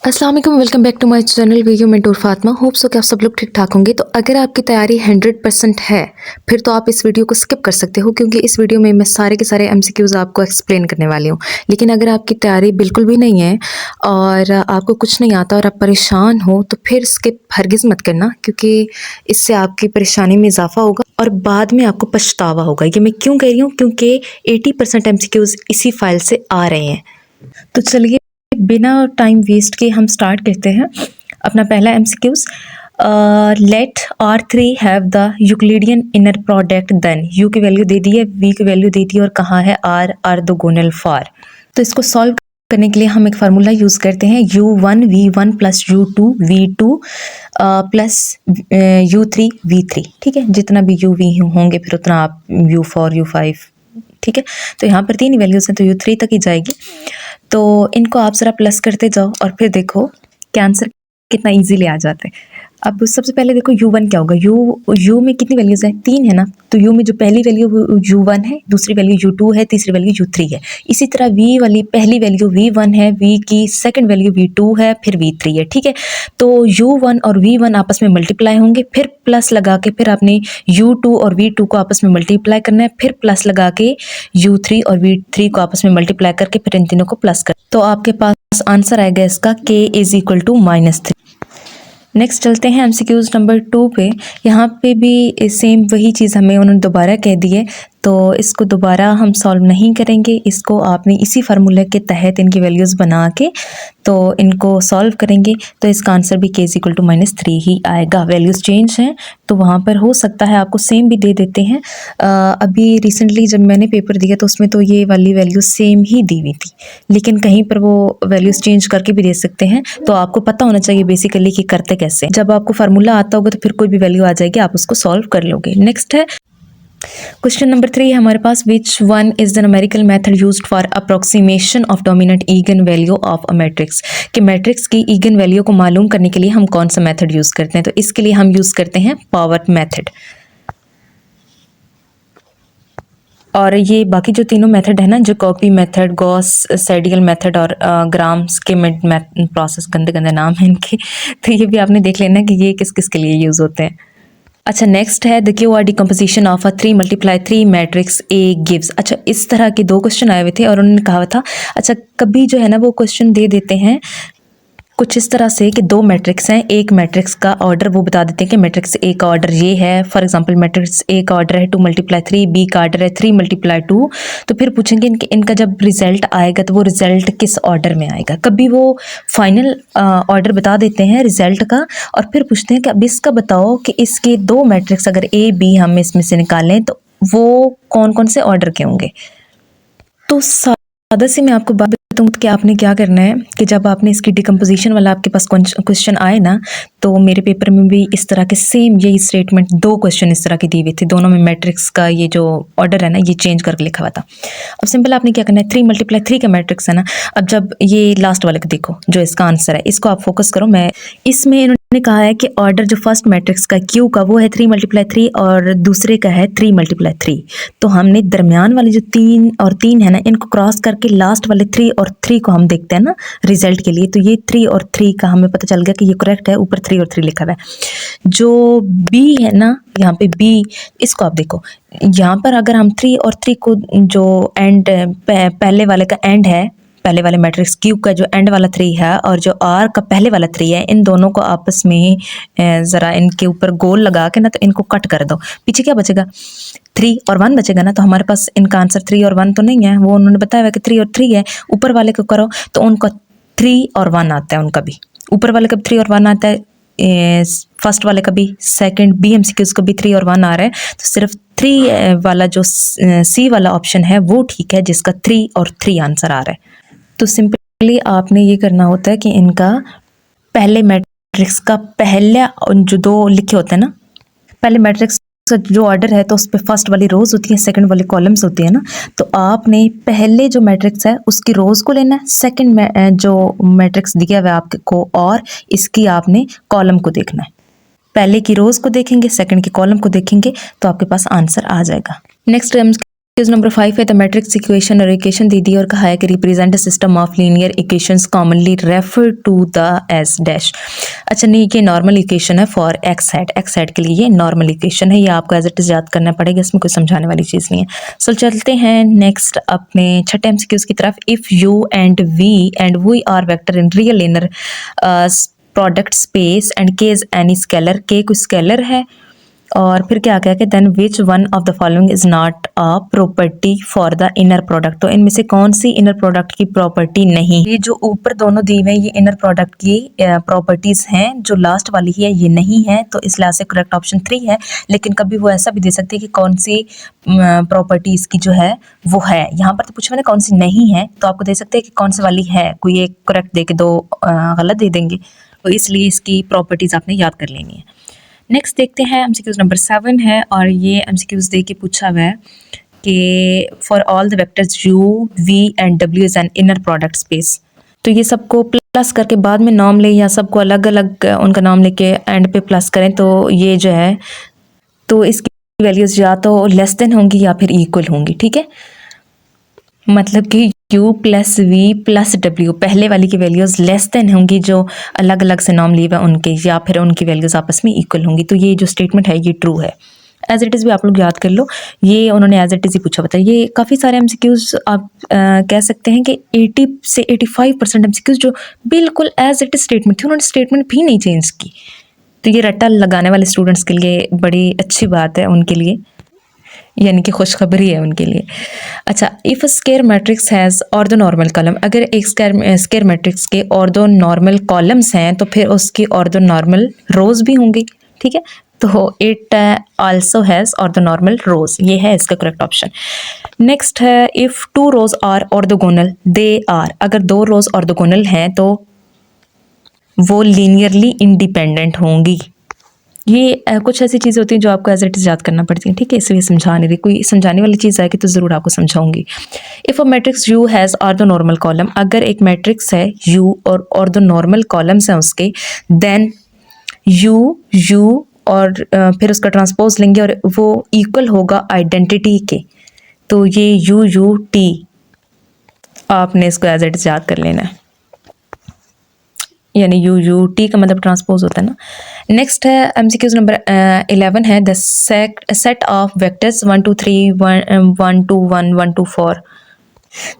अस्सलाम वालेकुम, welcome back to my channel video mentor Fatima. Hope so कि आप सब लोग ठीक ठाक होंगे। तो अगर आपकी तैयारी 100% है फिर तो आप इस वीडियो को स्किप कर सकते हो, क्योंकि इस वीडियो में मैं सारे के सारे एमसीक्यूज़ आपको एक्सप्लेन करने वाली हूँ। लेकिन अगर आपकी तैयारी बिल्कुल भी नहीं है और आपको कुछ नहीं आता और आप परेशान हो तो फिर स्किप हरगिज़ मत करना, क्योंकि इससे आपकी परेशानी में इजाफा होगा और बाद में आपको पछतावा होगा। ये मैं क्यों कह रही हूँ, क्योंकि 80% एमसीक्यूज़ इसी फाइल से आ रहे हैं। तो चलिए बिना टाइम वेस्ट के हम स्टार्ट करते हैं अपना पहला MCQs. Let R3 have the Euclidean inner product, then u की वैल्यू दे दी है, वी की वैल्यू दे दी है और कहाँ है R ऑर्थोगोनल फॉर। तो इसको सॉल्व करने के लिए हम एक फार्मूला यूज़ करते हैं U1 V1 plus U2 V2 plus U3 V3। ठीक है, जितना भी U V होंगे फिर उतना आप U4 U5। ठीक है, तो यहाँ पर 3 वैल्यूज़ हैं तो U3 तक ही जाएगी। तो इनको आप ज़रा प्लस करते जाओ और फिर देखो कि आंसर कितना इजीली आ जाता है। अब सबसे पहले देखो U1 क्या होगा। U में कितनी वैल्यूज़ हैं, 3 है ना। तो U में जो पहली वैल्यू U1 है, दूसरी वैल्यू U2 है, तीसरी वैल्यू U3 है। इसी तरह V वाली पहली वैल्यू V1 है, V की सेकंड वैल्यू V2 है, फिर V3 है। ठीक है, तो U1 और V1 आपस में मल्टीप्लाई होंगे, फिर प्लस लगा के फिर आपने U2 और V2 को आपस में मल्टीप्लाई करना है, फिर प्लस लगा के U3 और V3 को आपस में मल्टीप्लाई करके फिर इन तीनों को प्लस कर, तो आपके पास आंसर आएगा इसका K is equal to -3। Next चलते हैं एमसीक्यूज नंबर 2 पे। यहाँ पे भी सेम वही चीज़ हमें उन्होंने दोबारा कह दी है, तो इसको दोबारा हम सॉल्व नहीं करेंगे। इसको आपने इसी फार्मूले के तहत इनकी वैल्यूज़ बना के तो इनको सॉल्व करेंगे, तो इसका आंसर भी K इज इक्वल टू -3 ही आएगा। वैल्यूज़ चेंज हैं तो वहाँ पर हो सकता है आपको सेम भी दे देते हैं। अभी रिसेंटली जब मैंने पेपर दिया तो उसमें तो ये वाली वैल्यू सेम ही दी हुई थी, लेकिन कहीं पर वो वैल्यूज़ चेंज करके भी दे सकते हैं। तो आपको पता होना चाहिए बेसिकली कि करते कैसे। जब आपको फार्मूला आता होगा तो फिर कोई भी वैल्यू आ जाएगी, आप उसको सॉल्व कर लोगे। नेक्स्ट है क्वेश्चन नंबर 3 है हमारे पास। Which one is the numerical method used for approximation of dominant eigen value of a matrix. कि मैट्रिक्स की ईगन वैल्यू को मालूम करने के लिए हम कौन सा मेथड यूज करते हैं, तो इसके लिए हम यूज करते हैं पावर मेथड। और ये बाकी जो तीनों मेथड है ना, जैकोबी मेथड, गॉस सेडियल मेथड और ग्राम स्किमिड प्रोसेस, गंदे गंदे नाम हैं इनके, तो ये भी आपने देख लेना कि ये किस किस के लिए यूज होते हैं। अच्छा, नेक्स्ट है the QR decomposition of a 3×3 matrix A gives. अच्छा, इस तरह के 2 क्वेश्चन आए हुए थे और उन्होंने कहा था, अच्छा कभी जो है ना वो क्वेश्चन दे देते हैं कुछ इस तरह से कि 2 मैट्रिक्स हैं, एक मैट्रिक्स का ऑर्डर वो बता देते हैं कि मैट्रिक्स A का ऑर्डर ये है। फॉर एग्जांपल मैट्रिक्स A का ऑर्डर है 2×3, B का ऑर्डर है 3×2। तो फिर पूछेंगे इनका जब रिजल्ट आएगा तो वो रिजल्ट किस ऑर्डर में आएगा। कभी वो फाइनल ऑर्डर बता देते हैं रिजल्ट का और फिर पूछते हैं कि अब इसका बताओ कि इसके 2 मैट्रिक्स अगर A B हम इसमें से निकालें तो वो कौन कौन से ऑर्डर के होंगे। तो सादा से मैं आपको बात बताऊँ कि आपने क्या करना है कि जब आपने इसकी डिकम्पोजिशन वाला आपके पास क्वेश्चन आए ना, तो मेरे पेपर में भी इस तरह के सेम यही स्टेटमेंट 2 क्वेश्चन इस तरह के दिए हुए थे। दोनों में मैट्रिक्स का ये जो ऑर्डर है ना ये चेंज करके लिखा हुआ था। अब सिंपल आपने क्या करना है, 3×3 का मैट्रिक्स है ना। अब जब ये लास्ट वाले को देखो जो इसका आंसर है, इसको आप फोकस करो। मैं इसमें इन्होंने कहा है कि ऑर्डर जो फर्स्ट मैट्रिक्स का Q का वो है 3×3 और दूसरे का है 3×3। तो हमने दरमियान वाले जो 3 और 3 है ना, इनको क्रॉस करके लास्ट वाले 3 और 3 को हम देखते हैं ना रिजल्ट के लिए। तो ये 3 और 3 का हमें पता चल गया कि ये करेक्ट है, ऊपर 3 और 3 लिखा हुआ है। जो B है ना, यहाँ पे B, इसको आप देखो। यहाँ पर अगर हम 3 और 3 को जो एंड पहले वाले का एंड है, पहले वाले मैट्रिक्स Q का जो एंड वाला 3 है और जो R का पहले वाला 3 है, इन दोनों को आपस में ज़रा इनके ऊपर गोल लगा के ना तो इनको कट कर दो। पीछे क्या बचेगा, 3 और 1 बचेगा ना। तो हमारे पास इनका आंसर 3 और 1 तो नहीं है, वो उन्होंने बताया हुआ कि 3 और 3 है। ऊपर वाले को करो तो उनका 3 और 1 आता है, उनका भी ऊपर वाले का 3 और 1 आता है, फर्स्ट वाले का भी, सेकंड BMCQs को भी 3 और 1 आ रहा है। तो सिर्फ 3 वाला जो C वाला ऑप्शन है वो ठीक है, जिसका 3 और 3 आंसर आ रहा है। तो सिंपली आपने ये करना होता है कि इनका पहले मैट्रिक्स का पहले जो 2 लिखे होते हैं ना, पहले मैट्रिक्स का जो ऑर्डर है तो उस पर फर्स्ट वाली रोज होती है, सेकंड वाली कॉलम्स होती है ना। तो आपने पहले जो मैट्रिक्स है उसकी रोज को लेना है, सेकंड में जो मैट्रिक्स दिया हुआ है आपको और इसकी आपने कॉलम को देखना है। पहले की रोज को देखेंगे, सेकंड की कॉलम को देखेंगे तो आपके पास आंसर आ जाएगा। नेक्स्ट क्वेश्चन नंबर 5 है द मैट्रिक्स इक्वेशन और इक्वेशन दी दी और कहा है कि represent system of linear equations commonly refer to the as dash. अच्छा नहीं, ये नॉर्मल इक्वेशन है फॉर एक्स हेड के लिए ये नॉर्मल इक्वेशन है, ये आपको एज इट इज याद करना पड़ेगा, इसमें कोई समझाने वाली चीज़ नहीं है। सो चलते हैं नेक्स्ट अपने छठे एमसीक्यूज की तरफ। If u and v are vector in real inner product space and k is any scalar, k कोई स्केलर है और फिर क्या क्या कि then which one of the following is not a property for the inner product. तो इनमें से कौन सी इनर प्रोडक्ट की प्रॉपर्टी नहीं। ये जो ऊपर दोनों दी हुए ये इनर प्रोडक्ट की प्रॉपर्टीज हैं, जो लास्ट वाली है ये नहीं है, तो इस लिहाज से करेक्ट ऑप्शन 3 है। लेकिन कभी वो ऐसा भी दे सकते हैं कि कौन सी प्रॉपर्टीज की जो है वो है। यहाँ पर तो पूछा मैंने कौन सी नहीं है, तो आपको दे सकते हैं कि कौन सी वाली है, कोई एक करेक्ट दे के दो गलत दे देंगे, तो इसलिए इसकी प्रॉपर्टीज आपने याद कर लेनी है। नेक्स्ट देखते हैं एमसीक्यूज नंबर 7 है और ये एमसीक्यूज दे के पूछा हुआ है कि for all the vectors u v and डब्ल्यू is an inner product space. तो ये सबको प्लस करके बाद में नाम ले या सबको अलग अलग उनका नाम लेके एंड पे प्लस करें, तो ये जो है तो इसकी वैल्यूज या तो लेस देन होंगी या फिर इक्वल होंगी। ठीक है, मतलब कि u प्लस वी प्लस डब्ल्यू पहले वाली की वैल्यूज़ लेस देन होंगी जो अलग अलग से नाम लिए हुए उनके, या फिर उनकी वैल्यूज़ आपस में इक्वल होंगी। तो ये जो स्टेटमेंट है ये ट्रू है। एज इट इज़ भी आप लोग याद कर लो, ये उन्होंने एज इट इज़ ही पूछा होता है। ये काफ़ी सारे एमसीक्यूज़ आप कह सकते हैं कि 80 से 85% एमसीक्यूज़ जो बिल्कुल एज इट इज स्टेटमेंट थी, उन्होंने स्टेटमेंट भी नहीं चेंज की। तो ये रट्टा लगाने वाले स्टूडेंट्स के लिए बड़ी अच्छी बात है, उनके लिए यानी कि खुशखबरी है उनके लिए। अच्छा, if square matrix has ortho normal columns, अगर एक स्केयर मैट्रिक्स के ऑर्थो नॉर्मल कॉलम्स हैं तो फिर उसकी ऑर्थो नॉर्मल रोज भी होंगी। ठीक है, तो it also has ortho normal rows, ये है इसका करेक्ट ऑप्शन। नेक्स्ट है if two rows are orthogonal they are, अगर दो रोज ऑर्थोगोनल हैं तो वो लीनियरली इंडिपेंडेंट होंगी। ये कुछ ऐसी चीज़ें होती हैं जो आपको एज इट इज़ याद करना पड़ती हैं। ठीक है, इसलिए समझा नहीं रही, कोई समझाने वाली चीज़ आएगी तो ज़रूर आपको समझाऊंगी। If a matrix U has ortho normal columns, अगर एक मैट्रिक्स है यू और ऑर्थो नॉर्मल कॉलम्स हैं उसके, देन यू और फिर उसका ट्रांसपोज लेंगे और वो इक्वल होगा आइडेंटिटी के, तो ये यू टी आपने इसको एज इट इज़ याद कर लेना है, यानी यू टी का मतलब ट्रांसपोज होता है ना। नेक्स्ट है एमसीक्यूज नंबर 11 है द सेट ऑफ वेक्टर्स 1 2 3 1 2 1 1 2 4।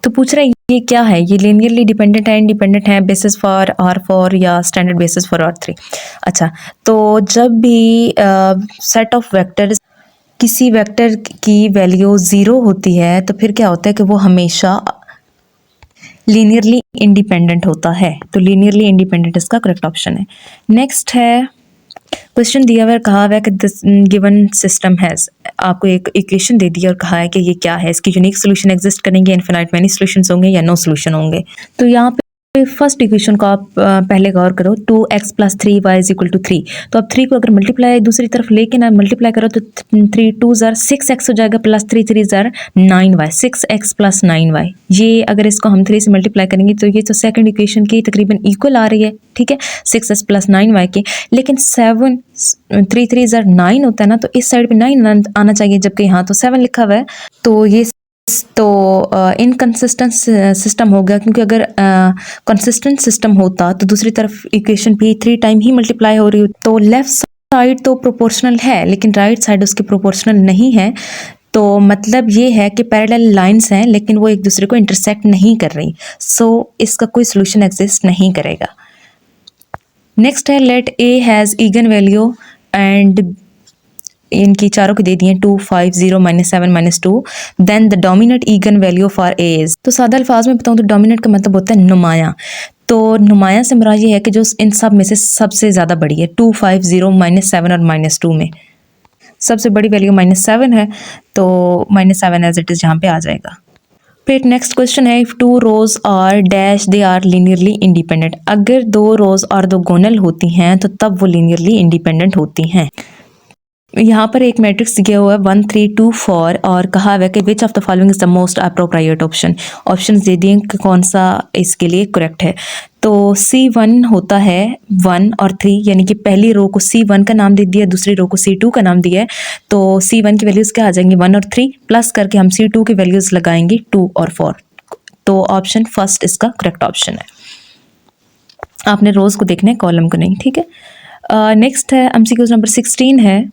तो पूछ रहा है ये क्या है, ये लीनियरली डिपेंडेंट है, इंडिपेंडेंट है, बेसिस फॉर R4 या स्टैंडर्ड बेसिस फॉर R3। अच्छा, तो जब भी सेट ऑफ वेक्टर्स किसी वेक्टर की वैल्यू 0 होती है तो फिर क्या होता है कि वो हमेशा लीनियरली इंडिपेंडेंट होता है। तो लीनियरली इंडिपेंडेंट इसका करेक्ट ऑप्शन है। नेक्स्ट है क्वेश्चन दिया हुआ है, कहा हुआ है कि दिस गिवन सिस्टम हैज़, आपको एक इक्वेशन दे दी और कहा है कि ये क्या है, इसकी यूनिक सोल्यूशन एग्जिस्ट करेंगे, इनफिनाइट मैनी सोल्यूशंस होंगे या नो सोल्यूशन होंगे। तो यहाँ पे फर्स्ट इक्वेशन को आप पहले गौर करो, 2x + 3y = 3। तो अब 3 को अगर मल्टीप्लाई दूसरी तरफ लेके ना मल्टीप्लाई करो तो 3 2 6x हो जाएगा, प्लस 3 3 9y, 6x + 9y। ये अगर इसको हम 3 से मल्टीप्लाई करेंगे तो ये तो सेकंड इक्वेशन की तकरीबन इक्वल आ रही है। ठीक है, 6x + 9y के, लेकिन 7 3 3 9 होता है ना, तो इस साइड पे 9 आना चाहिए, जबकि यहाँ तो 7 लिखा हुआ है। तो ये तो इनकंसिस्टेंट सिस्टम हो गया, क्योंकि अगर कंसिस्टेंट सिस्टम होता तो दूसरी तरफ इक्वेशन भी 3 टाइम ही मल्टीप्लाई हो रही हो। तो लेफ्ट साइड तो प्रोपोर्शनल है लेकिन राइट साइड उसके प्रोपोर्शनल नहीं है, तो मतलब ये है कि पैरेलल लाइंस हैं लेकिन वो एक दूसरे को इंटरसेक्ट नहीं कर रही, सो इसका कोई सोल्यूशन एग्जिस्ट नहीं करेगा। नेक्स्ट है let A has eigenvalue and इनकी चारों की दे दी हैं 2 5 0 -7 -2, then the dominate eigenvalue for A is. तो सादा अल्फाज में बताऊँ तो डोमिनेट का मतलब होता है नुमाया। तो नुमाया से मुराद ये है कि जो इन सब में से सबसे ज़्यादा बड़ी है। 2 5 0 -7 और -2 में सबसे बड़ी वैल्यू -7 है, तो -7 एज इट इज़ यहाँ पे आ जाएगा। फिर नेक्स्ट क्वेश्चन है, if 2 rows are dash they are linearly independent, अगर 2 रोज ऑर्थोगोनल होती हैं तो तब वो लीनियरली इंडिपेंडेंट होती हैं। यहाँ पर एक मैट्रिक्स दिया हुआ है 1 3 2 4 और कहा हुआ है कि which of the following is the most appropriate option. Option दे दिए कि कौन सा इसके लिए करेक्ट है। तो C1 होता है 1 और 3, यानी कि पहली रो को C1 का नाम दे दिया, दूसरी रो को C2 का नाम दिया है। तो C1 की वैल्यूज़ क्या आ जाएंगी 1 और 3, प्लस करके हम C2 की वैल्यूज़ लगाएंगे 2 और 4। तो ऑप्शन फर्स्ट इसका करेक्ट ऑप्शन है। आपने रोज़ को देखना है, कॉलम को नहीं, ठीक है। नेक्स्ट है MCQ नंबर 16 है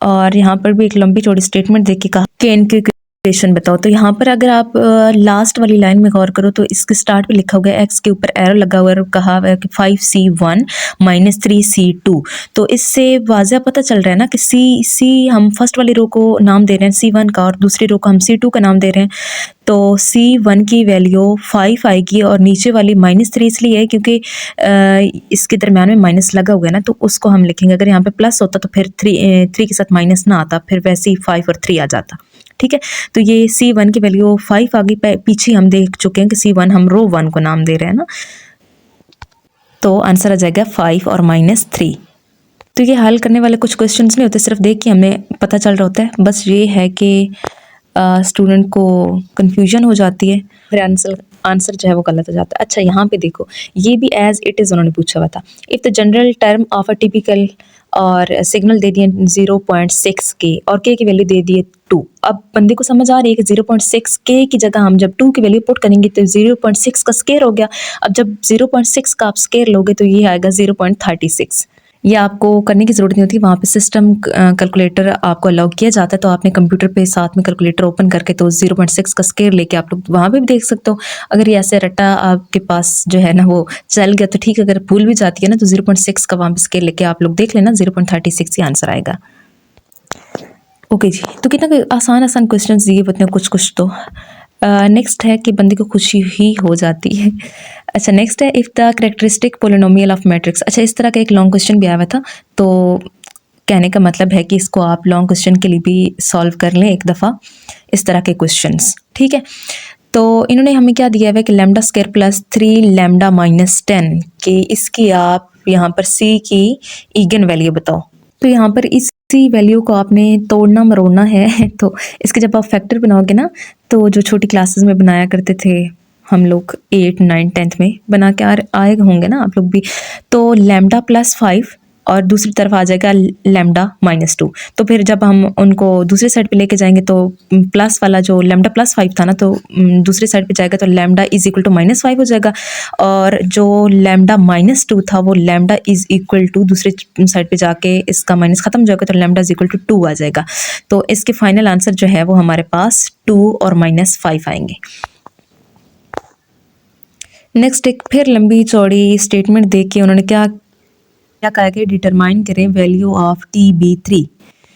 और यहाँ पर भी एक लंबी चौड़ी स्टेटमेंट देख के कहा कि इनके इक्वेशन बताओ। तो यहाँ पर अगर आप लास्ट वाली लाइन में गौर करो तो इसके स्टार्ट पे लिखा हुआ है एक्स के ऊपर एरो लगा हुआ है और कहा हुआ है कि 5C1 माइनस 3C2। तो इससे वाज़ह पता चल रहा है ना कि सी हम फर्स्ट वाली रो को नाम दे रहे हैं C1 का और दूसरी रो को हम C2 का नाम दे रहे हैं। तो C1 की वैल्यू 5 आएगी और नीचे वाली -3 इसलिए है क्योंकि इसके दरम्यान में माइनस लगा हुआ है ना, तो उसको हम लिखेंगे। अगर यहाँ पे प्लस होता तो फिर 3 के साथ माइनस ना आता, फिर वैसे ही 5 और 3 आ जाता, ठीक है। तो ये C1 की वैल्यू 5 आ गई। पीछे हम देख चुके हैं कि C1 हम रो 1 को नाम दे रहे हैं ना, तो आंसर आ जाएगा 5 और -3। तो ये हल करने वाले कुछ क्वेश्चंस नहीं होते, सिर्फ देख के हमें पता चल रहा होता है। बस ये है कि स्टूडेंट को कन्फ्यूजन हो जाती है, फिर आंसर जो है वो गलत हो जाता है। अच्छा, यहाँ पे देखो, ये भी एज इट इज़ उन्होंने पूछा हुआ था। If the general term of a typical और सिग्नल दे दिए 0.6 के और के की वैल्यू दे दिए 2। अब बंदे को समझ आ रही है कि 0.6 के की जगह हम जब 2 की वैल्यू पुट करेंगे तो 0.6 का स्केयर हो गया। अब जब 0.6 का आप स्केयर लोगे तो ये आएगा 0.36। ये आपको करने की ज़रूरत नहीं होती, वहाँ पे सिस्टम कैलकुलेटर आपको अलाउ किया जाता है। तो आपने कंप्यूटर पे साथ में कैलकुलेटर ओपन करके तो 0.6 का स्केयर लेके आप लोग वहाँ पे भी देख सकते हो। अगर ये ऐसे रट्टा आपके पास जो है ना वो चल गया तो ठीक है, अगर भूल भी जाती है ना तो 0.6 का वहाँ पे स्केयर लेके आप लोग देख लेना, 0.36 ही आंसर आएगा। ओके जी, तो कितना आसान आसान क्वेश्चन दिए होते हैं कुछ तो। नेक्स्ट है कि बंदे को खुशी ही हो जाती है। अच्छा, नेक्स्ट है if the characteristic polynomial of matrix. अच्छा, इस तरह का एक लॉन्ग क्वेश्चन भी आया हुआ था, तो कहने का मतलब है कि इसको आप लॉन्ग क्वेश्चन के लिए भी सॉल्व कर लें एक दफ़ा, इस तरह के क्वेश्चंस, ठीक है। तो इन्होंने हमें क्या दिया हुआ है कि lambda square plus 3 lambda minus 10 कि इसकी आप यहाँ पर C की ईगन वैल्यू बताओ। तो यहाँ पर इसी वैल्यू को आपने तोड़ना मरोड़ना है। तो इसके जब आप फैक्टर बनाओगे ना, तो जो छोटी क्लासेस में बनाया करते थे हम लोग 8 9 10th में बना के आए होंगे ना आप लोग भी। तो लैम्डा प्लस 5 और दूसरी तरफ आ जाएगा लैम्डा -2। तो फिर जब हम उनको दूसरी साइड पे लेके जाएंगे तो प्लस वाला जो लैम्डा प्लस 5 था ना, तो दूसरी साइड पे जाएगा तो लैम्डा इज इक्वल टू -5 हो जाएगा। और जो लैम्डा -2 था वो लैम्डा इज इक्वल टू दूसरी साइड पे जाके इसका माइनस खत्म हो जाएगा तो लैम्डा इज इक्वल टू 2 आ जाएगा। तो इसके फाइनल आंसर जो है वो हमारे पास 2 और -5 आएंगे। नेक्स्ट एक फिर लंबी चौड़ी स्टेटमेंट देख के उन्होंने क्या कहा कि डिटरमाइन करें वैल्यू ऑफ TB3।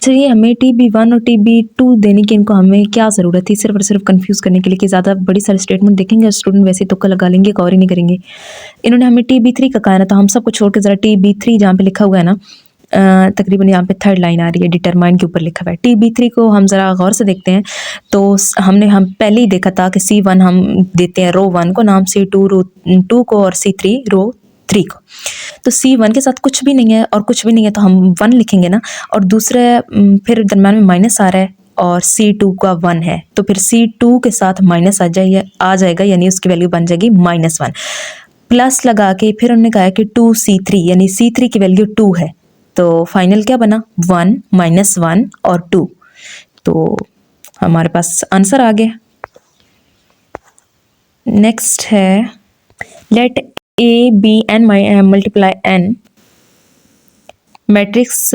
चलिए, हमें TB1 और TB2 देने की इनको हमें क्या ज़रूरत थी, सिर्फ और सिर्फ कंफ्यूज करने के लिए कि ज़्यादा बड़ी सारी स्टेटमेंट देखेंगे और स्टूडेंट वैसे तुक्का लगा लेंगे, गौर ही नहीं करेंगे। इन्होंने हमें TB3 का कहा है ना, तो हम सबको छोड़ के ज़रा TB3 जहाँ पे लिखा हुआ है ना, तकरीबन यहाँ पे थर्ड लाइन आ रही है, डिटरमाइन के ऊपर लिखा हुआ है। TB3 को हम ज़रा गौर से देखते हैं। तो हम पहले ही देखा था कि C1 हम देते हैं रो 1 को नाम, C2 रो 2 को और C3 रो 3 को। तो C1 के साथ कुछ भी नहीं है और कुछ भी नहीं है तो हम 1 लिखेंगे ना, और दूसरे फिर दरम्यान में माइनस आ रहा है और C2 का 1 है तो फिर C2 के साथ माइनस आ जाएगा, यानी उसकी वैल्यू बन जाएगी -1। प्लस लगा के फिर उन्होंने कहा कि 2C3 यानी C3 की वैल्यू 2 है, तो फाइनल क्या बना 1 -1 और 2। तो हमारे पास आंसर आ गया। नेक्स्ट है let A B n multiply n matrix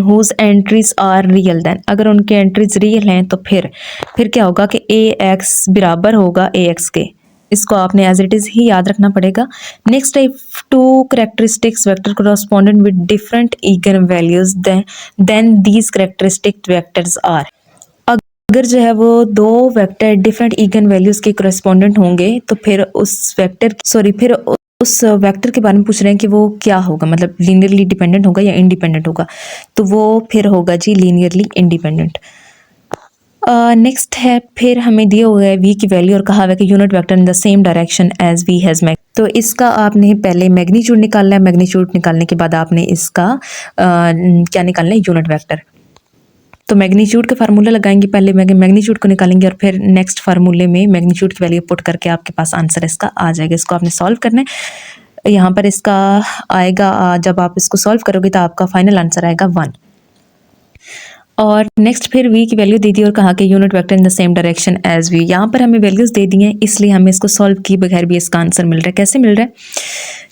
whose entries are real. Then अगर उनके एंट्रीज रियल हैं तो फिर क्या होगा कि AX बराबर होगा AX के। इसको आपने एज इट इज़ ही याद रखना पड़ेगा। नेक्स्ट है two characteristics vector correspondent with different eigen values then these characteristic vectors are. अगर जो है वो दो वेक्टर डिफरेंट ईगन वैल्यूज के कोरस्पॉन्डेंट होंगे तो फिर उस वेक्टर के बारे में पूछ रहे हैं कि वो क्या होगा, मतलब लीनियरली डिपेंडेंट होगा या इंडिपेंडेंट होगा। तो वो फिर होगा जी लीनियरली इंडिपेंडेंट। नेक्स्ट है फिर हमें दिया हुआ है V की वैल्यू और कहा हुआ है कि unit vector in the same direction as V has mag. तो इसका आपने पहले मैग्नीट्यूड निकालना है, मैग्नीट्यूड निकालने के बाद आपने इसका क्या निकालना है यूनिट वेक्टर। तो मैग्नीट्यूड का फार्मूला लगाएंगे, पहले मैग्नीट्यूड को निकालेंगे और फिर नेक्स्ट फार्मूले में मैग्नीट्यूड की वैल्यू पुट करके आपके पास आंसर इसका आ जाएगा। इसको आपने सॉल्व करना है। यहाँ पर इसका आएगा, जब आप इसको सॉल्व करोगे तो आपका फाइनल आंसर आएगा 1। और नेक्स्ट फिर v की वैल्यू दे दी और कहा कि unit vector in the same direction as v। यहाँ पर हमें वैल्यूज दे दी हैं, इसलिए हमें इसको सॉल्व किए बगैर भी इसका आंसर मिल रहा है। कैसे मिल रहा है?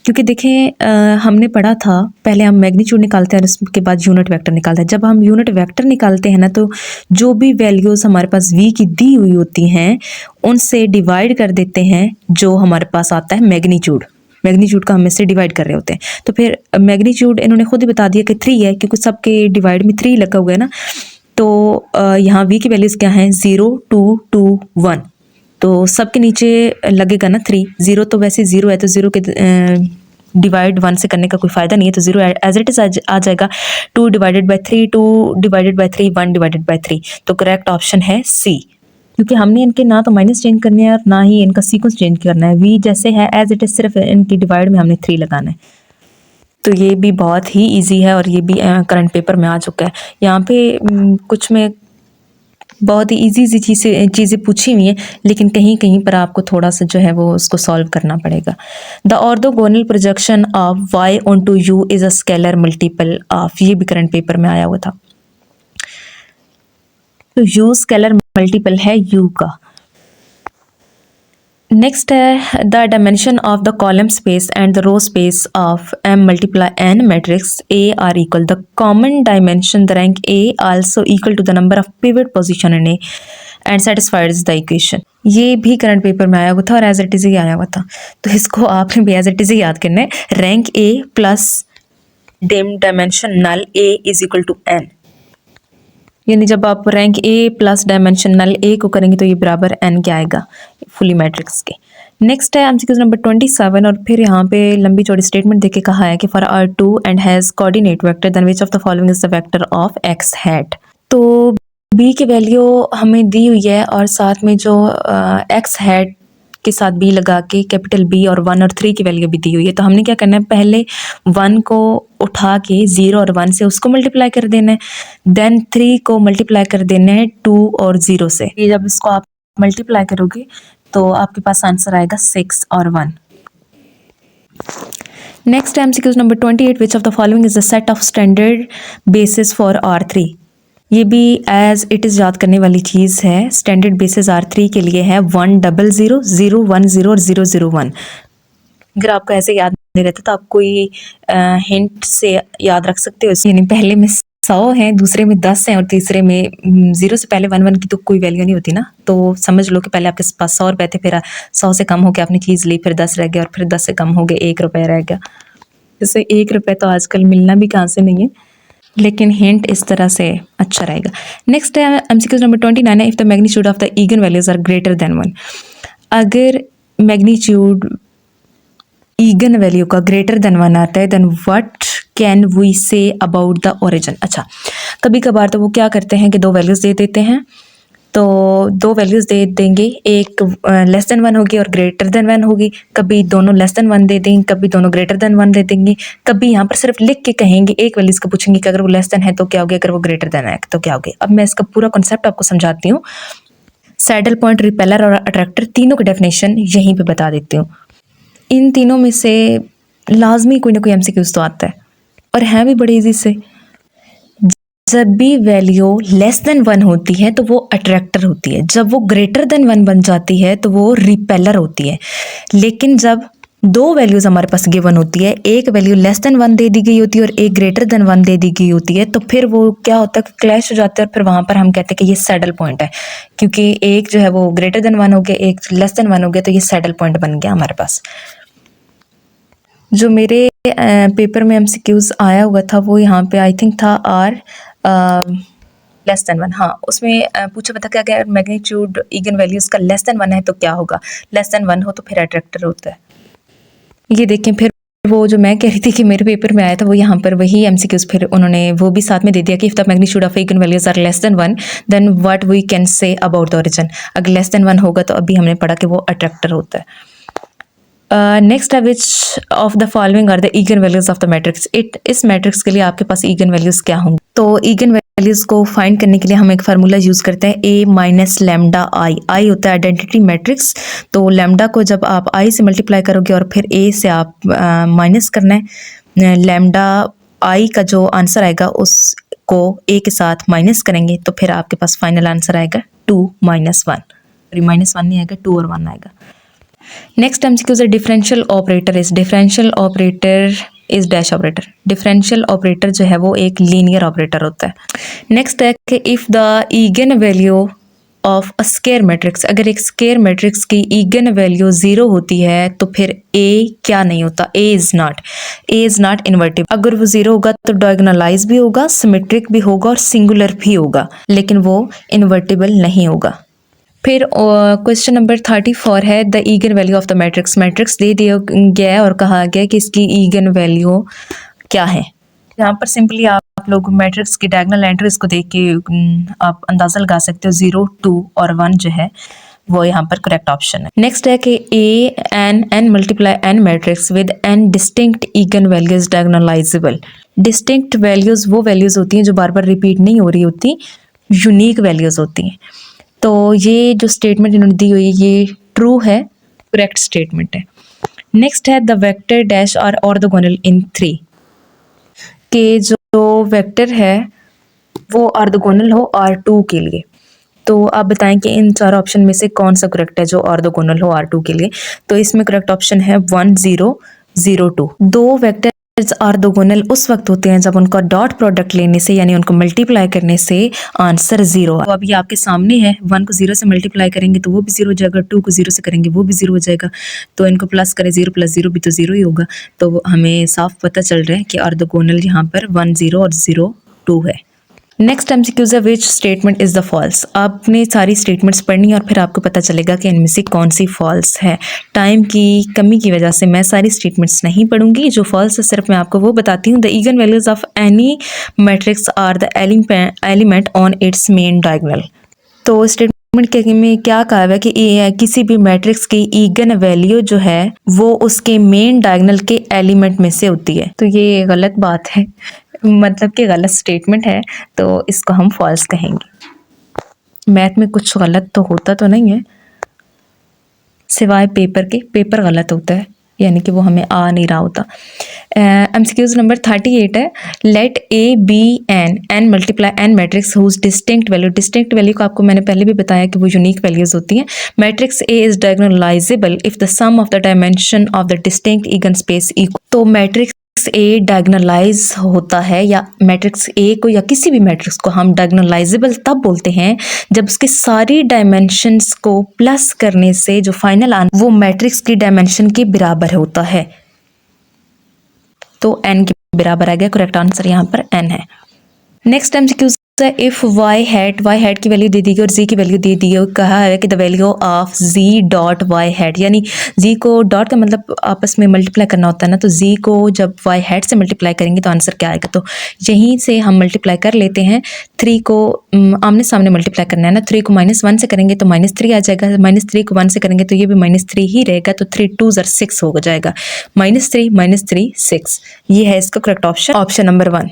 क्योंकि देखें हमने पढ़ा था पहले हम मैग्नीट्यूड निकालते हैं और उसके बाद यूनिट वेक्टर निकालते हैं। जब हम यूनिट वेक्टर निकालते हैं ना, तो जो भी वैल्यूज़ हमारे पास v की दी हुई होती हैं उनसे डिवाइड कर देते हैं जो हमारे पास आता है मैग्नीट्यूड का हम इससे डिवाइड कर रहे होते हैं। तो फिर मैग्नीट्यूड इन्होंने खुद ही बता दिया कि 3 है, क्योंकि सबके डिवाइड में 3 लगा हुआ है ना। तो यहाँ v की वैल्यूज़ क्या हैं? 0 2 2 1। तो सबके नीचे लगेगा ना 3। 0 तो वैसे 0 है, तो 0 के डिवाइड 1 से करने का कोई फ़ायदा नहीं है, तो 0 एज इट इज़ आ जाएगा। 2 divided by 3, 2 divided by 3, 1 divided by 3। तो करेक्ट ऑप्शन है सी, क्योंकि हमने इनके ना तो माइनस चेंज करने हैं और ना ही इनका सीक्वेंस चेंज करना है। v जैसे है एज इट इज़, सिर्फ इनकी डिवाइड में हमने 3 लगाना है। तो ये भी बहुत ही इजी है और ये भी करंट पेपर में आ चुका है। यहाँ पे कुछ में बहुत ही इजी चीज़ें पूछी हुई हैं, लेकिन कहीं कहीं पर आपको थोड़ा सा जो है वो उसको सॉल्व करना पड़ेगा। The orthogonal projection of y onto u is a scalar multiple of, ये भी करंट पेपर में आया हुआ था। तो u स्केलर मल्टीपल है u का। नेक्स्ट है the dimension of the column space and the row space of m multiply n matrix A are equal the common dimension the rank A also equal to the number of pivot position in A and satisfies the equation. ये भी current paper में आया हुआ था और as it is ही आया हुआ था, तो इसको आपने भी एज इट इज़ ही याद करना है। Rank A plus dimension null A is equal to n, यानी जब आप rank A plus dimension null A को करेंगे तो ये बराबर n क्या आएगा? फुली मैट्रिक्स के। नेक्स्ट है एमसीक्यू नंबर 27 और फिर यहाँ पे लंबी चौड़ी स्टेटमेंट देके कहा है कि for R2 and has coordinate vector then which of the following is the vector of x hat. तो b की वैल्यू हमें दी हुई है और साथ में जो x हैट के साथ b लगा के कैपिटल B और 1 और 3 की वैल्यू भी दी हुई है। तो हमने क्या करना है, पहले 1 को उठा के 0 और 1 से उसको मल्टीप्लाई कर देना है, देन 3 को मल्टीप्लाई कर देना है 2 और 0 से। ये जब इसको आप मल्टीप्लाई करोगे तो आपके पास आंसर आएगा 6 और 1। Next MCQ number 28 which of the following is the set of standard basis for R3। ये भी एज इट इज़ याद करने वाली चीज़ है। स्टैंडर्ड बेसिस R3 के लिए है 1 0 0 0 1 0 और 0 0 1। अगर आपको ऐसे याद नहीं रहता तो आप कोई हिंट से याद रख सकते हो। यानी पहले में 100 है, दूसरे में 10 है और तीसरे में 0 से पहले 1 1 की तो कोई वैल्यू नहीं होती ना। तो समझ लो कि पहले आपके पास 100 रुपये थे, फिर 100 से कम हो गया आपने चीज़ ली, फिर 10 रह गया और फिर 10 से कम हो गया 1 रुपये रह गया। जैसे 1 रुपये तो आजकल मिलना भी कहाँ से नहीं है, लेकिन हिंट इस तरह से अच्छा रहेगा। नेक्स्ट है एमसीक्यू नंबर 29 है if the magnitude of the eigenvalues are greater than 1। अगर मैग्नीट्यूड ईगन वैल्यू का ग्रेटर देन 1 आता है then what can we say about the origin. अच्छा, कभी कभार तो वो क्या करते हैं कि 2 वैल्यूज़ दे देते हैं, तो 2 वैल्यूज़ दे देंगे, एक लेस देन 1 होगी और ग्रेटर देन 1 होगी। कभी दोनों लेस देन 1 दे देंगे, कभी दोनों ग्रेटर देन 1 दे देंगे, कभी यहाँ पर सिर्फ लिख के कहेंगे, एक वैल्यूज़ का पूछेंगे कि अगर वो लेस देन है तो क्या होगी, अगर वो ग्रेटर देन है तो क्या होगी। अब मैं इसका पूरा कॉन्सेप्ट आपको समझाती हूँ। सैडल पॉइंट, रिपेलर और अट्रैक्टर तीनों की डेफिनेशन यहीं पर बता देती हूँ। इन तीनों में से लाजमी कोई ना कोई एमसीक्यूज़ तो आता है और हैं भी बड़े इजी से। जब भी वैल्यू लेस देन 1 होती है तो वो अट्रैक्टर होती है, जब वो ग्रेटर देन 1 बन जाती है तो वो रिपेलर होती है। लेकिन जब 2 वैल्यूज़ हमारे पास गिवन होती है, एक वैल्यू लेस देन 1 दे दी गई होती है और एक ग्रेटर देन 1 दे दी गई होती है, तो फिर वो क्या होता है, क्लैश हो जाता है और फिर वहाँ पर हम कहते हैं कि ये सैडल पॉइंट है, क्योंकि एक जो है वो ग्रेटर देन 1 हो गया, एक लेस देन 1 हो गया, तो ये सैडल पॉइंट बन गया हमारे पास। जो मेरे पेपर में एमसीक्यूज़ आया हुआ था वो यहाँ पे आई थिंक था आर लेस देन 1। हाँ, उसमें पूछा पता क्या अगर मैग्नीट्यूड ईगन वैल्यूज़ का लेस देन 1 है तो क्या होगा। लेस देन 1 हो तो फिर अट्रैक्टर होता है। ये देखें, फिर वो जो मैं कह रही थी कि मेरे पेपर में आया था वो यहाँ पर वही एमसीक्यूज़ फिर उन्होंने वो भी साथ में दे दिया कि if the magnitude of eigenvalues are less than 1 then what we can say about the origin. अगर लेस देन 1 होगा तो अभी हमने पढ़ा कि वो अट्रैक्टर होता है। नेक्स्ट है which of the following are the eigenvalues of the matrix. इस मैट्रिक्स के लिए आपके पास ईगन वैल्यूज क्या होंगे। तो ईगन वैल्यूज़ को फाइंड करने के लिए हम एक फार्मूला यूज़ करते हैं a माइनस लैम्डा आई। आई होता है आइडेंटिटी मैट्रिक्स, तो लैम्डा को जब आप i से मल्टीप्लाई करोगे और फिर a से आप माइनस करना है, लैम्डा आई का जो आंसर आएगा उसको a के साथ माइनस करेंगे तो फिर आपके पास फाइनल आंसर आएगा 2 माइनस 1। माइनस 1 नहीं आएगा, 2 और 1 आएगा। Next MCQ is differential operator is dash operator. Differential operator जो है वो एक लीनियर ऑपरेटर होता है। नेक्स्ट है कि if the eigen value of a square matrix, अगर एक स्केयर मैट्रिक्स की ईगन वैल्यू 0 होती है तो फिर ए क्या नहीं होता, ए इज़ नॉट इन्वर्टिबल। अगर वो 0 होगा तो डायगोनलाइज भी होगा, सिमेट्रिक भी होगा और सिंगुलर भी होगा, लेकिन वो इन्वर्टिबल नहीं होगा। फिर क्वेश्चन नंबर 34 है the eigen value of the matrix. Matrix दे दिया गया है और कहा गया कि इसकी ईगन वैल्यू क्या है। यहाँ पर सिंपली आप लोग मैट्रिक्स की डायगोनल एंट्रीज को देख के आप अंदाज़ा लगा सकते हो। 0, 2 और 1 जो है वो यहाँ पर करेक्ट ऑप्शन है। नेक्स्ट है कि n multiply n matrix with n distinct eigenvalues diagonalisable. Distinct values वो वैल्यूज़ होती हैं जो बार बार रिपीट नहीं हो रही होती, यूनिक वैल्यूज़ होती हैं। तो ये जो स्टेटमेंट इन्होंने दी हुई है ये ट्रू है, करेक्ट स्टेटमेंट है। नेक्स्ट है the vector dash are orthogonal in 3, के जो वेक्टर है वो ऑर्थोगोनल हो R2 के लिए। तो आप बताएं कि इन चार ऑप्शन में से कौन सा करेक्ट है जो ऑर्थोगोनल हो R2 के लिए। तो इसमें करेक्ट ऑप्शन है 1 0 0 2। दो वेक्टर ऑर्थोगोनल उस वक्त होते हैं जब उनका डॉट प्रोडक्ट लेने से यानी उनको मल्टीप्लाई करने से आंसर 0 है। तो अभी आपके सामने है, 1 को 0 से मल्टीप्लाई करेंगे तो वो भी 0 हो जाएगा, 2 को 0 से करेंगे वो भी 0 हो जाएगा, तो इनको प्लस करें 0 प्लस 0 भी तो 0 ही होगा। तो हमें साफ पता चल रहा है कि ऑर्थोगोनल यहाँ पर 1 0 और 0 2 है। नेक्स्ट एमसीक्यूज है which statement is the false. आपने सारी स्टेटमेंट्स पढ़नी और फिर आपको पता चलेगा कि इनमें से कौन सी फॉल्स है। टाइम की कमी की वजह से मैं सारी स्टेटमेंट्स नहीं पढ़ूंगी, जो फॉल्स है सिर्फ मैं आपको वो बताती हूँ। The eigenvalues of any matrix are the element on its main diagonal. तो स्टेटमेंट के में क्या कहा है कि किसी भी मैट्रिक्स की ईगन वैल्यू जो है वो उसके मेन डायगोनल के एलिमेंट में से होती है। तो ये गलत बात है, मतलब कि गलत स्टेटमेंट है, तो इसको हम फॉल्स कहेंगे। मैथ में कुछ गलत तो होता तो नहीं है सिवाय पेपर के, पेपर गलत होता है यानी कि वो हमें आ नहीं रहा होता। एमसीक्यूज नंबर 38 है let A be n multiply n matrix whose distinct value. Distinct value को आपको मैंने पहले भी बताया कि वो यूनिक वैल्यूज होती हैं। Matrix A is diagonalisable if the sum of the dimension of the distinct eigenspace equal. तो मैट्रिक्स ए डायगोनलाइज होता है, या मैट्रिक्स ए को या किसी भी मैट्रिक्स को हम डायगोनलाइजेबल तब बोलते हैं जब उसके सारी डायमेंशंस को प्लस करने से जो फाइनल आंसर वो मैट्रिक्स की डायमेंशन के बराबर होता है। तो n के बराबर आ गया, करेक्ट आंसर यहाँ पर n है। Next MCQ if y hat की वैल्यू दे दी गई और z की वैल्यू दे दी है, कहा है कि the value of z dot y hat, यानी z को डॉट का मतलब आपस में मल्टीप्लाई करना होता है ना, तो z को जब y हैट से मल्टीप्लाई करेंगे तो आंसर क्या आएगा। तो यहीं से हम मल्टीप्लाई कर लेते हैं। 3 को आमने सामने मल्टीप्लाई करना है ना, 3 को -1 से करेंगे तो -3 आ जाएगा, -3 को 1 से करेंगे तो ये भी -3 ही रहेगा, तो 3 2 6 हो जाएगा, -3 6। ये है इसका करेक्ट ऑप्शन नंबर 1।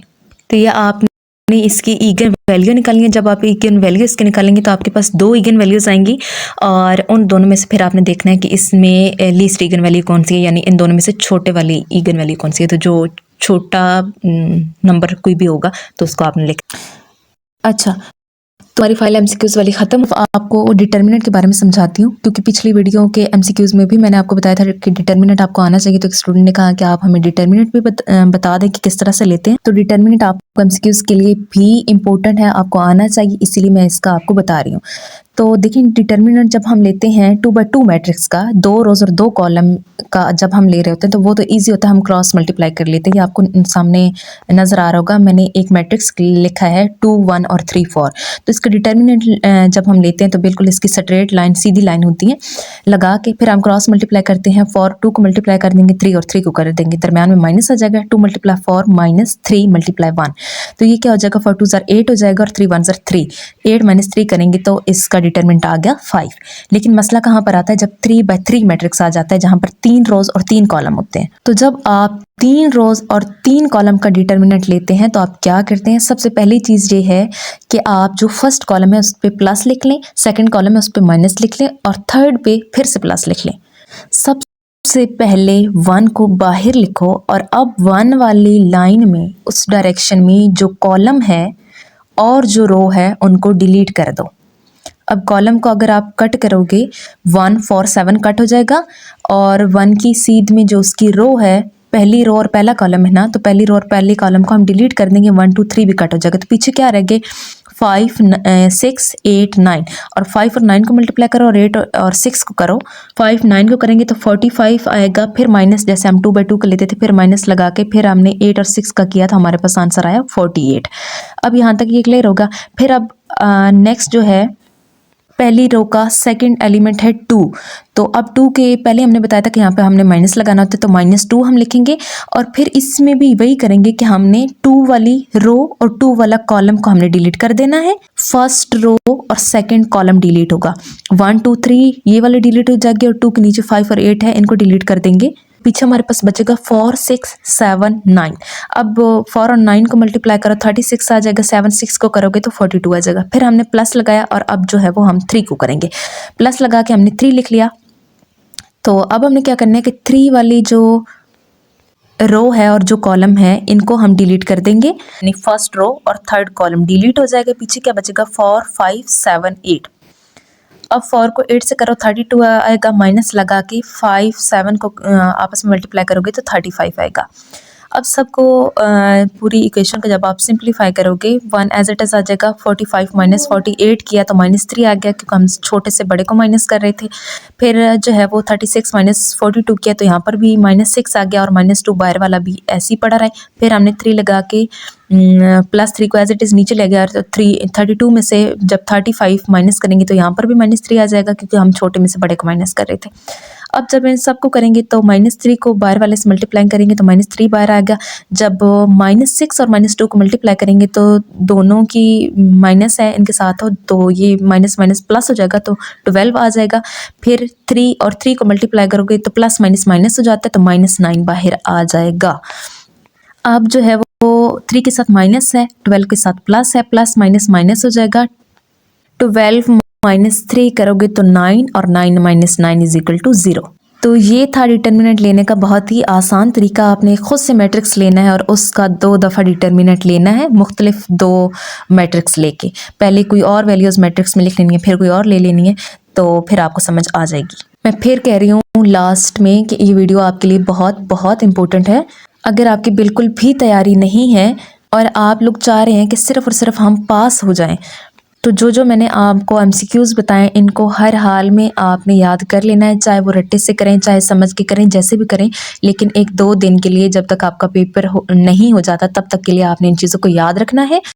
तो ये आपने इसकी ईगन वैल्यू निकालनी है। जब आप ईगन वैल्यू इसके निकालेंगे तो आपके पास 2 ईगन वैल्यूज आएंगी और उन दोनों में से फिर आपने देखना है कि इसमें लीस्ट ईगन वैल्यू कौन सी है, यानी इन दोनों में से छोटे वाली ईगन वैल्यू कौन सी है। तो जो छोटा नंबर कोई भी होगा तो उसको आपने लिखा। अच्छा, तुम्हारी फाइल एमसीक्यूज वाली खत्म। आपको डिटर्मिनेंट के बारे में समझाती हूँ, क्योंकि पिछली वीडियो के एमसीक्यूज में भी मैंने आपको बताया था कि डिटर्मिनेंट आपको आना चाहिए। तो एक स्टूडेंट ने कहा कि आप हमें डिटर्मिनेंट भी बता दें कि किस तरह से लेते हैं। तो डिटर्मिनेंट आपको एमसीक्यूज के लिए भी इम्पोर्टेंट है, आपको आना चाहिए, इसीलिए मैं इसका आपको बता रही हूँ। तो देखिए डिटर्मिनेंट जब हम लेते हैं 2x2 मैट्रिक्स का, 2 रोज और 2 कॉलम का जब हम ले रहे होते हैं तो वो तो इजी होता है, हम क्रॉस मल्टीप्लाई कर लेते हैं। ये आपको सामने नज़र आ रहा होगा, मैंने एक मैट्रिक्स लिखा है 2 1 और 3 4। तो इसका डिटर्मिनेंट जब हम लेते हैं तो बिल्कुल इसकी स्ट्रेट लाइन, सीधी लाइन होती है, लगा के फिर हम क्रॉस मल्टीप्लाई करते हैं। 4 2 को मल्टीप्लाई कर देंगे 3 और 3 को कर देंगे, दरम्यान में माइनस आ जाएगा, 2 × 4 -3 × 1। तो ये क्या हो जाएगा, 4 2 8 हो जाएगा और 3 1 3, 8 - 3 करेंगे तो इसका डिटरमिनेंट आ गया 5। लेकिन मसला कहाँ पर आता है, जब 3 by 3 मैट्रिक्स आ जाता है जहाँ पर 3 रोज और 3 कॉलम होते हैं। तो जब आप 3 रोज और 3 कॉलम का डिटरमिनेंट लेते हैं तो आप क्या करते हैं, सबसे पहली चीज़ ये है कि आप जो फर्स्ट कॉलम है उस पर प्लस लिख लें, सेकेंड कॉलम है उस पर माइनस लिख लें और थर्ड पे फिर से प्लस लिख लें। सबसे पहले 1 को बाहर लिखो और अब 1 वाली लाइन में उस डायरेक्शन में जो कॉलम है और जो रो है उनको डिलीट कर दो। अब कॉलम को अगर आप कट करोगे 1 4 7 कट हो जाएगा और 1 की सीध में जो उसकी रो है, पहली रो और पहला कॉलम है ना, तो पहली रो और पहले कॉलम को हम डिलीट कर देंगे, 1 2 3 भी कट हो जाएगा। तो पीछे क्या रह गए 5 6 8 9 और 5 और 9 को मल्टीप्लाई करो और 8 और 6 को करो। 5 9 को करेंगे तो 45 आएगा, फिर माइनस जैसे हम 2 by 2 का लेते थे, फिर माइनस लगा के फिर हमने 8 और 6 का किया तो हमारे पास आंसर आया 48। अब यहाँ तक ये क्लियर होगा। फिर अब नेक्स्ट जो है, पहली रो का सेकंड एलिमेंट है 2, तो अब 2 के पहले हमने बताया था कि यहाँ पे हमने माइनस लगाना होता है, तो -2 हम लिखेंगे और फिर इसमें भी वही करेंगे कि हमने 2 वाली रो और 2 वाला कॉलम को हमने डिलीट कर देना है। फर्स्ट रो और सेकंड कॉलम डिलीट होगा, 1 2 3 ये वाले डिलीट हो जाएंगे और 2 के नीचे 5 और 8 है, इनको डिलीट कर देंगे। पीछे हमारे पास बचेगा 4 6 7 9। अब 4 और 9 को मल्टीप्लाई करो 36 आ जाएगा, 7 6 को करोगे तो 42 आ जाएगा। फिर हमने प्लस लगाया और अब जो है वो हम 3 को करेंगे, प्लस लगा के हमने 3 लिख लिया। तो अब हमने क्या करना है कि 3 वाली जो रो है और जो कॉलम है इनको हम डिलीट कर देंगे, यानी फर्स्ट रो और थर्ड कॉलम डिलीट हो जाएगा। पीछे क्या बचेगा 4 5 7 8। अब 4 को 8 से करो 32 आएगा, माइनस लगा के 5 7 को आपस में मल्टीप्लाई करोगे तो 35 आएगा। अब सबको पूरी इक्वेशन को जब आप सिंप्लीफाई करोगे 1 एज इट इज़ आ जाएगा, 45 माइनस 48 किया तो -3 आ गया क्योंकि हम छोटे से बड़े को माइनस कर रहे थे। फिर जो है वो 36 माइनस 42 किया तो यहाँ पर भी -6 आ गया और -2 बाहर वाला भी ऐसे ही पड़ा रहा है। फिर हमने 3 लगा के +3 को एज इट इज़ नीचे ले गया, तो 32 में से जब 35 माइनस करेंगे तो यहाँ पर भी -3 आ जाएगा क्योंकि हम छोटे में से बड़े को माइनस कर रहे थे। अब जब इन सबको करेंगे तो -3 को बाहर वाले से मल्टीप्लाई करेंगे तो -3 बाहर आ गया। जब -6 और -2 को मल्टीप्लाई करेंगे तो दोनों की माइनस है इनके साथ हो, तो ये माइनस माइनस प्लस हो जाएगा तो 12 आ जाएगा। फिर 3 और 3 को मल्टीप्लाई करोगे तो प्लस माइनस माइनस हो जाता है तो -9 बाहर आ जाएगा। अब जो है वो 3 के साथ माइनस है, 12 के साथ प्लस है, प्लस माइनस माइनस हो जाएगा। 12 -3 करोगे तो 9 और 9 - 9 = 0। तो ये था डिटर्मिनेंट लेने का बहुत ही आसान तरीका। आपने खुद से मैट्रिक्स लेना है और उसका 2 दफ़ा डिटर्मिनेंट लेना है, मुख्तलिफ 2 मैट्रिक्स लेके। पहले कोई और वैल्यूज़ मैट्रिक्स में लिख लेनी है, फिर कोई और ले लेनी है, तो फिर आपको समझ आ जाएगी। मैं फिर कह रही हूँ लास्ट में कि ये वीडियो आपके लिए बहुत बहुत इम्पोर्टेंट है। अगर आपकी बिल्कुल भी तैयारी नहीं है और आप लोग चाह रहे हैं कि सिर्फ़ और सिर्फ हम पास हो जाएं, तो जो मैंने आपको MCQs बताएं इनको हर हाल में आपने याद कर लेना है, चाहे वो रट्टे से करें चाहे समझ के करें, जैसे भी करें, लेकिन 1-2 दिन के लिए जब तक आपका पेपर नहीं हो जाता तब तक के लिए आपने इन चीज़ों को याद रखना है।